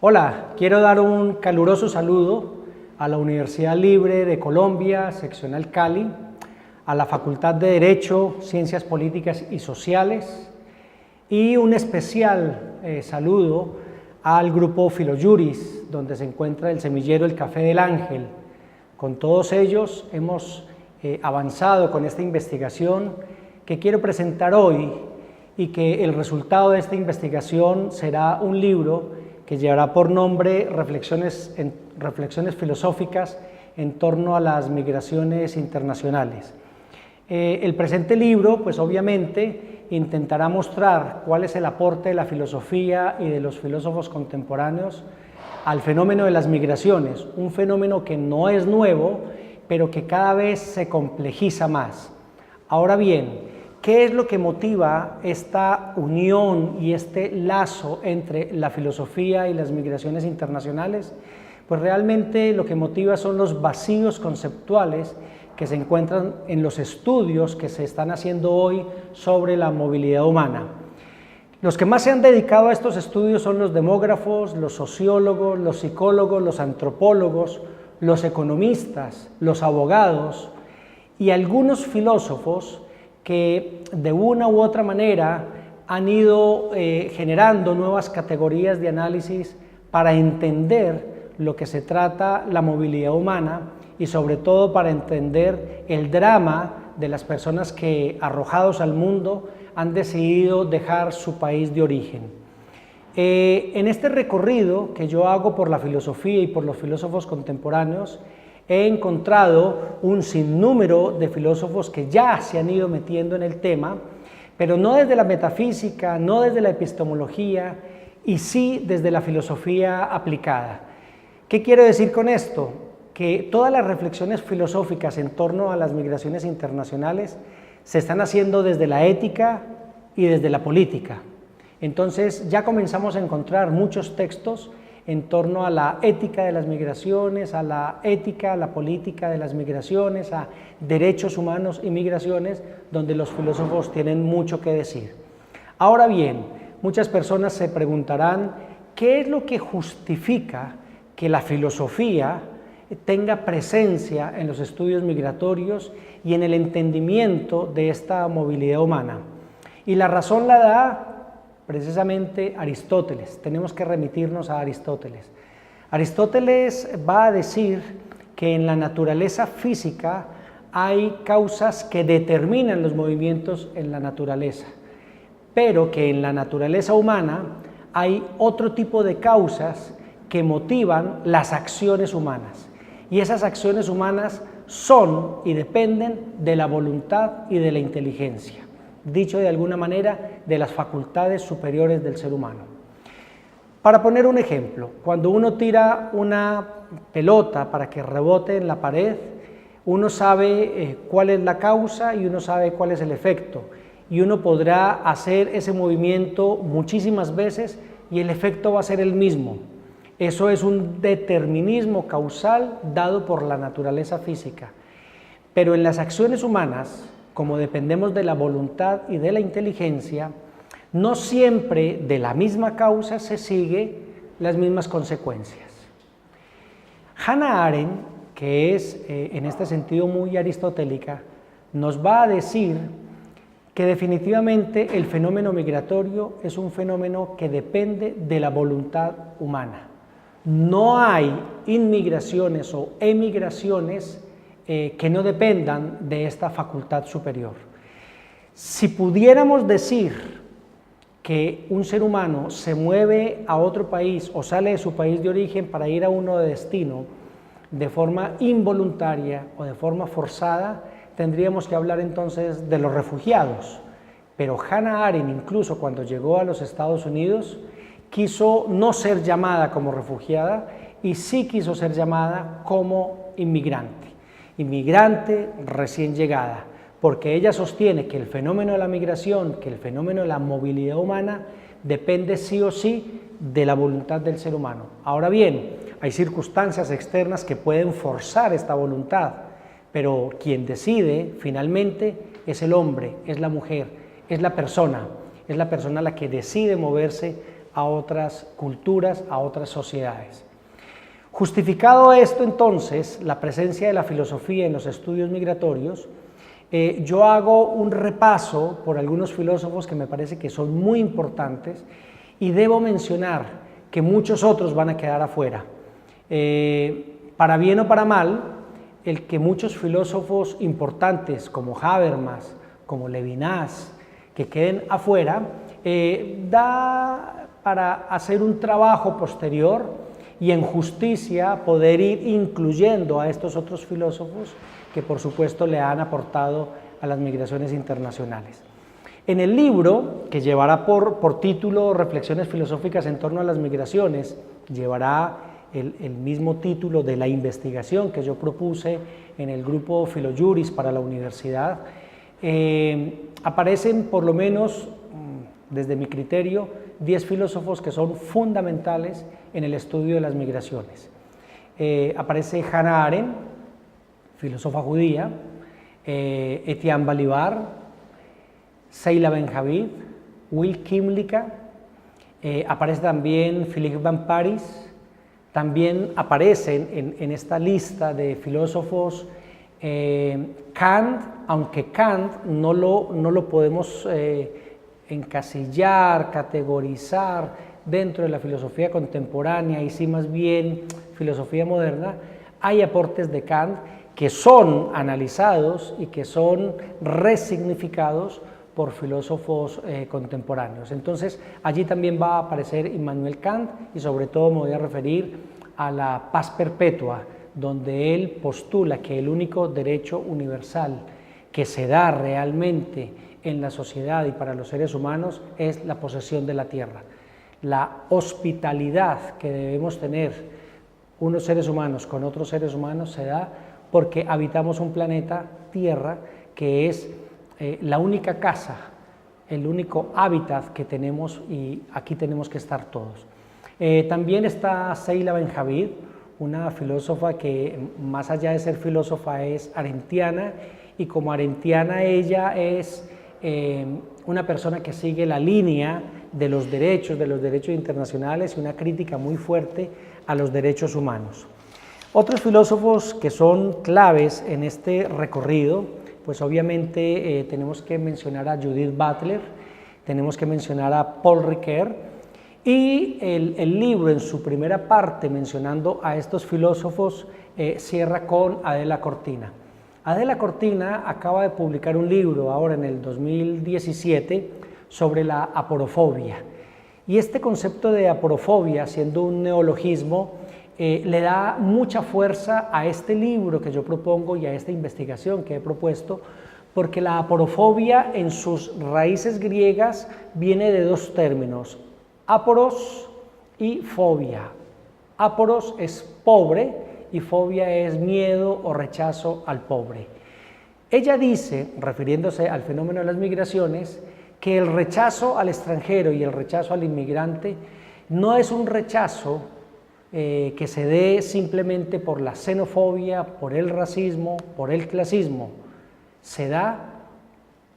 Hola, quiero dar un caluroso saludo a la Universidad Libre de Colombia, seccional Cali, a la Facultad de Derecho, Ciencias Políticas y Sociales y un especial saludo al grupo Filojuris, donde se encuentra el semillero El Café del Ángel. Con todos ellos hemos avanzado con esta investigación que quiero presentar hoy y que el resultado de esta investigación será un libro que llevará por nombre Reflexiones filosóficas en torno a las migraciones internacionales. El presente libro, pues obviamente, intentará mostrar cuál es el aporte de la filosofía y de los filósofos contemporáneos al fenómeno de las migraciones, un fenómeno que no es nuevo, pero que cada vez se complejiza más. Ahora bien, ¿qué es lo que motiva esta unión y este lazo entre la filosofía y las migraciones internacionales? Pues realmente lo que motiva son los vacíos conceptuales que se encuentran en los estudios que se están haciendo hoy sobre la movilidad humana. Los que más se han dedicado a estos estudios son los demógrafos, los sociólogos, los psicólogos, los antropólogos, los economistas, los abogados y algunos filósofos que de una u otra manera han ido generando nuevas categorías de análisis para entender lo que se trata la movilidad humana y sobre todo para entender el drama de las personas que, arrojados al mundo, han decidido dejar su país de origen. En este recorrido que yo hago por la filosofía y por los filósofos contemporáneos, he encontrado un sinnúmero de filósofos que ya se han ido metiendo en el tema, pero no desde la metafísica, no desde la epistemología, y sí desde la filosofía aplicada. ¿Qué quiero decir con esto? Que todas las reflexiones filosóficas en torno a las migraciones internacionales se están haciendo desde la ética y desde la política. Entonces ya comenzamos a encontrar muchos textos en torno a la ética de las migraciones, a la ética, a la política de las migraciones, a derechos humanos y migraciones, donde los filósofos tienen mucho que decir. Ahora bien, muchas personas se preguntarán, ¿qué es lo que justifica que la filosofía tenga presencia en los estudios migratorios y en el entendimiento de esta movilidad humana? Y la razón la da precisamente Aristóteles. Tenemos que remitirnos a Aristóteles. Aristóteles va a decir que en la naturaleza física hay causas que determinan los movimientos en la naturaleza, pero que en la naturaleza humana hay otro tipo de causas que motivan las acciones humanas. Y esas acciones humanas son y dependen de la voluntad y de la inteligencia. Dicho de alguna manera, de las facultades superiores del ser humano. Para poner un ejemplo, cuando uno tira una pelota para que rebote en la pared, uno sabe cuál es la causa y uno sabe cuál es el efecto, y uno podrá hacer ese movimiento muchísimas veces y el efecto va a ser el mismo. Eso es un determinismo causal dado por la naturaleza física. Pero en las acciones humanas, como dependemos de la voluntad y de la inteligencia, no siempre de la misma causa se sigue las mismas consecuencias. Hannah Arendt, que es en este sentido muy aristotélica, nos va a decir que definitivamente el fenómeno migratorio es un fenómeno que depende de la voluntad humana. No hay inmigraciones o emigraciones que no dependan de esta facultad superior. Si pudiéramos decir que un ser humano se mueve a otro país o sale de su país de origen para ir a uno de destino de forma involuntaria o de forma forzada, tendríamos que hablar entonces de los refugiados. Pero Hannah Arendt, incluso cuando llegó a los Estados Unidos, quiso no ser llamada como refugiada y sí quiso ser llamada como inmigrante recién llegada, porque ella sostiene que el fenómeno de la migración, que el fenómeno de la movilidad humana depende sí o sí de la voluntad del ser humano. Ahora bien, hay circunstancias externas que pueden forzar esta voluntad, pero quien decide finalmente es el hombre, es la mujer, es la persona la que decide moverse a otras culturas, a otras sociedades. Justificado esto, entonces, la presencia de la filosofía en los estudios migratorios, yo hago un repaso por algunos filósofos que me parece que son muy importantes y debo mencionar que muchos otros van a quedar afuera. Para bien o para mal, el que muchos filósofos importantes como Habermas, como Levinas, que queden afuera, da para hacer un trabajo posterior y en justicia poder ir incluyendo a estos otros filósofos que por supuesto le han aportado a las migraciones internacionales. En el libro, que llevará por título Reflexiones filosóficas en torno a las migraciones, llevará el mismo título de la investigación que yo propuse en el grupo Filojuris para la universidad, aparecen por lo menos, desde mi criterio, 10 filósofos que son fundamentales en el estudio de las migraciones. Aparece Hannah Arendt, filósofa judía, Etienne Balibar, Seila Ben-Javid, Will Kymlicka, aparece también Philippe Van Parijs, también aparecen en esta lista de filósofos Kant, aunque Kant no lo podemos encasillar, categorizar dentro de la filosofía contemporánea y sí más bien filosofía moderna, hay aportes de Kant que son analizados y que son resignificados por filósofos contemporáneos. Entonces, allí también va a aparecer Immanuel Kant y sobre todo me voy a referir a la paz perpetua, donde él postula que el único derecho universal que se da realmente en la sociedad y para los seres humanos es la posesión de la tierra. La hospitalidad que debemos tener unos seres humanos con otros seres humanos se da porque habitamos un planeta Tierra que es la única casa, el único hábitat que tenemos y aquí tenemos que estar todos. También está Seila Ben-Javid, una filósofa que más allá de ser filósofa es arendtiana y como arendtiana ella es una persona que sigue la línea de los derechos internacionales y una crítica muy fuerte a los derechos humanos. Otros filósofos que son claves en este recorrido, pues obviamente tenemos que mencionar a Judith Butler, tenemos que mencionar a Paul Ricoeur y el libro en su primera parte mencionando a estos filósofos cierra con Adela Cortina. Adela Cortina acaba de publicar un libro ahora en el 2017 sobre la aporofobia y este concepto de aporofobia, siendo un neologismo, le da mucha fuerza a este libro que yo propongo y a esta investigación que he propuesto, porque la aporofobia en sus raíces griegas viene de dos términos, aporos y fobia. Aporos es pobre y fobia es miedo o rechazo al pobre. Ella dice, refiriéndose al fenómeno de las migraciones, que el rechazo al extranjero y el rechazo al inmigrante no es un rechazo que se dé simplemente por la xenofobia, por el racismo, por el clasismo. Se da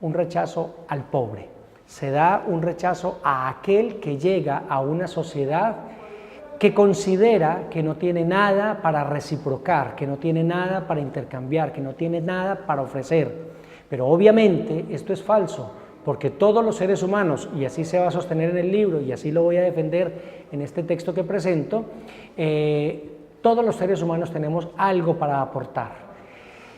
un rechazo al pobre, se da un rechazo a aquel que llega a una sociedad que considera que no tiene nada para reciprocar, que no tiene nada para intercambiar, que no tiene nada para ofrecer. Pero obviamente esto es falso, porque todos los seres humanos, y así se va a sostener en el libro y así lo voy a defender en este texto que presento, todos los seres humanos tenemos algo para aportar.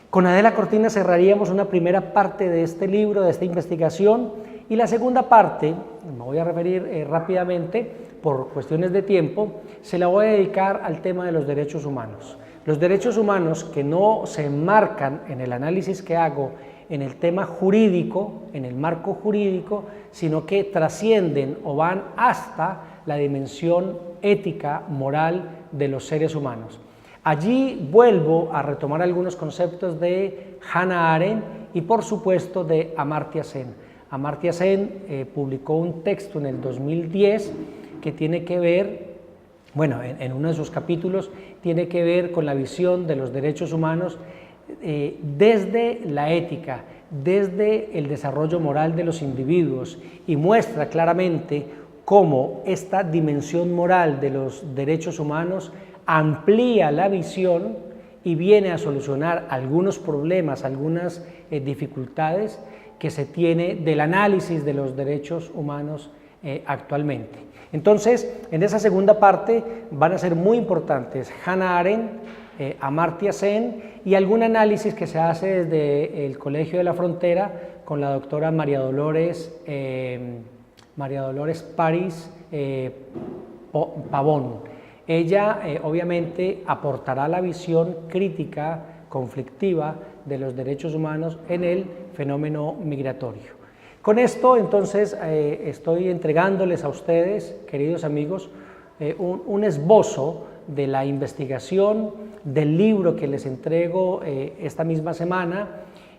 Con Adela Cortina cerraríamos una primera parte de este libro, de esta investigación, y la segunda parte, me voy a referir rápidamente por cuestiones de tiempo, se la voy a dedicar al tema de los derechos humanos. Los derechos humanos que no se enmarcan en el análisis que hago en el tema jurídico, en el marco jurídico, sino que trascienden o van hasta la dimensión ética, moral de los seres humanos. Allí vuelvo a retomar algunos conceptos de Hannah Arendt y por supuesto de Amartya Sen. Amartya Sen publicó un texto en el 2010 que tiene que ver, bueno, en uno de sus capítulos, tiene que ver con la visión de los derechos humanos desde la ética, desde el desarrollo moral de los individuos y muestra claramente cómo esta dimensión moral de los derechos humanos amplía la visión y viene a solucionar algunos problemas, algunas dificultades que se tiene del análisis de los derechos humanos actualmente. Entonces, en esa segunda parte van a ser muy importantes Hannah Arendt, Amartya Sen y algún análisis que se hace desde el Colegio de la Frontera con la doctora María Dolores París Pavón. Ella obviamente aportará la visión crítica, conflictiva de los derechos humanos en el fenómeno migratorio. Con esto entonces estoy entregándoles a ustedes, queridos amigos, un esbozo de la investigación del libro que les entrego esta misma semana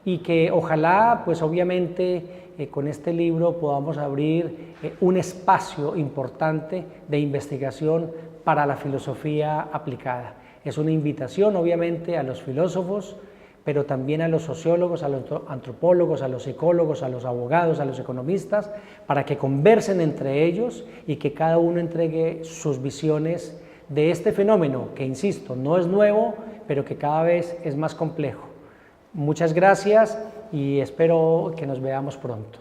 y que ojalá pues obviamente con este libro podamos abrir un espacio importante de investigación para la filosofía aplicada. Es una invitación obviamente a los filósofos, pero también a los sociólogos, a los antropólogos, a los psicólogos, a los abogados, a los economistas, para que conversen entre ellos y que cada uno entregue sus visiones de este fenómeno que, insisto, no es nuevo, pero que cada vez es más complejo. Muchas gracias y espero que nos veamos pronto.